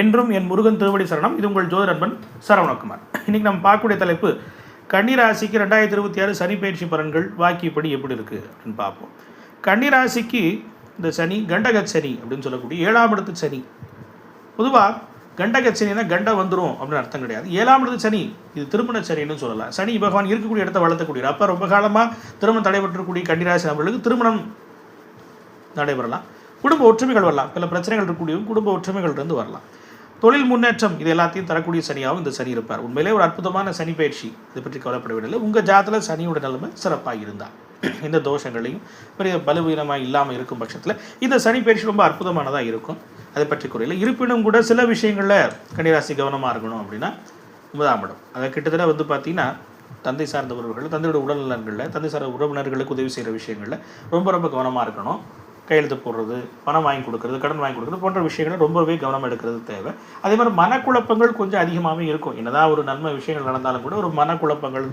என்றும் என் முருகன் திருவடி சரணம். இது உங்கள் ஜோதிட நண்பன் சரவணகுமார். இன்றைக்கி நம்ம பார்க்கக்கூடிய தலைப்பு கன்னிராசிக்கு 2026 சனி பயிற்சி பலன்கள் வாக்கியப்படி எப்படி இருக்குது அப்படின்னு பார்ப்போம். கன்னிராசிக்கு இந்த சனி கண்டகச் சனி அப்படின்னு சொல்லக்கூடிய 7ஆம் இடத்து சனி. பொதுவாக கண்டகச் சனினா கண்டம் வந்துடும் அப்படின்னு அர்த்தம் கிடையாது. 7ஆம் இடத்து சனி இது திருமண சனின்னு சொல்லலாம். சனி பகவான் இருக்கக்கூடிய இடத்த வளர்த்தக்கூடிய, அப்போ ரொம்ப காலமாக திருமணம் தடைபெற்றக்கூடிய கன்னிராசி நபர்களுக்கு திருமணம் நடைபெறலாம். குடும்ப ஒற்றுமைகள் வரலாம். பல பிரச்சனைகள் இருக்கக்கூடிய குடும்ப ஒற்றுமைகள் இருந்து வரலாம். தொழில் முன்னேற்றம் இது எல்லாத்தையும் தரக்கூடிய சனியாகவும் இந்த சனி இருப்பார். உண்மையிலே ஒரு அற்புதமான சனி பயிற்சி. இதை பற்றி கவலைப்படவில்லை. உங்கள் ஜாதத்தில் சனியோட நிலைமை சிறப்பாக இருந்தால், இந்த தோஷங்களையும் பெரிய பலவீனமாக இல்லாமல் இருக்கும் பட்சத்தில் இந்த சனி பயிற்சி ரொம்ப அற்புதமானதாக இருக்கும். அதை பற்றி குறையில்லை. இருப்பினும் கூட சில விஷயங்களில் கன்னிராசி கவனமாக இருக்கணும். அப்படின்னா 9ஆம் இடம், அதை கிட்டத்தட்ட பார்த்தீங்கன்னா தந்தை சார்ந்த உறவுகள், தந்தையோட உடல்நலன்களில், தந்தை சார்ந்த உறவினர்களுக்கு உதவி செய்கிற விஷயங்களில் ரொம்ப ரொம்ப கவனமாக இருக்கணும். கையெழுத்து போடுறது, பணம் வாங்கி கொடுக்குறது, கடன் வாங்கி கொடுக்குறது போன்ற விஷயங்களை ரொம்பவே கவனம் எடுக்கிறது தேவை. அதே மாதிரி மனக்குழப்பங்கள் கொஞ்சம் அதிகமாகவே இருக்கும். என்னதான் ஒரு நன்மை விஷயங்கள் நடந்தாலும் கூட ஒரு மனக்குழப்பங்கள்,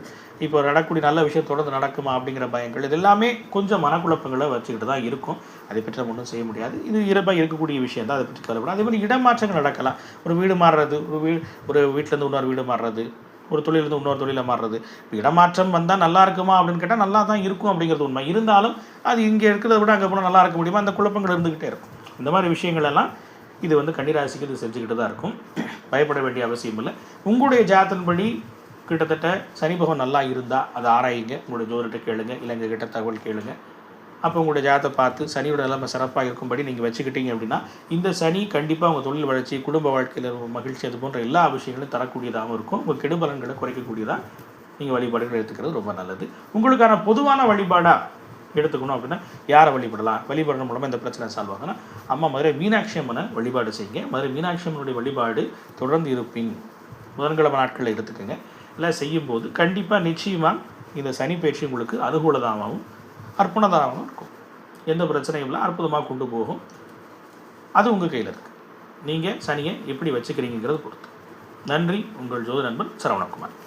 இப்போ நடக்கக்கூடிய நல்ல விஷயம் தொடர்ந்து நடக்குமா அப்படிங்கிற பயங்கள், இது எல்லாமே கொஞ்சம் மனக்குழப்பங்களை வச்சுக்கிட்டு தான் இருக்கும். அதை பற்றி நம்ம ஒன்றும் செய்ய முடியாது. இது இயல்பாக இருக்கக்கூடிய விஷயம் தான். அதை பற்றி கவலைப்படும். அதே மாதிரி இடமாற்றங்கள் நடக்கலாம். ஒரு வீடு மாறுறது, ஒரு வீட்டிலேருந்து இன்னொரு வீடு மாறுறது, ஒரு தொழிலிருந்து இன்னொரு தொழிலில் மாறுறது. இப்போ இடமாற்றம் வந்தால் நல்லா இருக்குமா அப்படின்னு கேட்டால் நல்லா தான் இருக்கும் அப்படிங்கிறது உண்மை. இருந்தாலும் அது இங்கே இருக்கிறத விட அங்கே போனால் நல்லா இருக்க முடியுமா, அந்த குழப்பங்கள் இருந்துக்கிட்டே இருக்கும். இந்த மாதிரி விஷயங்கள் எல்லாம் இது கன்னிராசிக்கு இது செஞ்சுக்கிட்டு தான் இருக்கும். பயப்பட வேண்டிய அவசியம் இல்லை. உங்களுடைய ஜாதகத்தின்படி கிட்டத்தட்ட சனி பகவான் நல்லா இருந்தால் அதை ஆராயுங்க. உங்களுடைய ஜோதிடத்தை கேளுங்க, இல்லை எங்கள் கிட்ட தகவல் கேளுங்க. அப்போ உங்களுடைய ஜாதகத்தை பார்த்து சனியோட நிலைமை சிறப்பாக இருக்கும்படி நீங்கள் வச்சுக்கிட்டீங்க அப்படின்னா இந்த சனி கண்டிப்பாக உங்கள் தொழில் வளர்ச்சி, குடும்ப வாழ்க்கையில் மகிழ்ச்சி, அது போன்ற எல்லா விஷயங்களும் தரக்கூடியதாகவும் இருக்கும். உங்கள் கெடுபலன்களை குறைக்கக்கூடியதாக நீங்கள் வழிபாடுகளை எடுத்துக்கிறது ரொம்ப நல்லது. உங்களுக்கான பொதுவான வழிபாடாக எடுத்துக்கணும் அப்படின்னா யாரை வழிபடலாம், வழிபடுறது மூலமாக இந்த பிரச்சனை சால்வ் ஆகுனா அம்மா மதுரை மீனாட்சி அம்மனை வழிபாடு செய்யுங்க. மதுரை மீனாட்சி அம்மனுடைய வழிபாடு தொடர்ந்து இருப்பின் புதன்கிழமை நாட்களில் எடுத்துக்கோங்க. எல்லாம் செய்யும்போது கண்டிப்பாக நிச்சயமாக இந்த சனி பயிற்சி உங்களுக்கு அனுகூலதாகவும் அற்புதமாகவும் இருக்கும். எந்த பிரச்சனையும் இல்லை, அற்புதமாக கொண்டு போகும். அது உங்கள் கையில் இருக்குது. நீங்கள் சனியை எப்படி வச்சுக்கிறீங்கிறது பொறுத்து. நன்றி. உங்கள் ஜோதி நண்பன் சரவணகுமார்.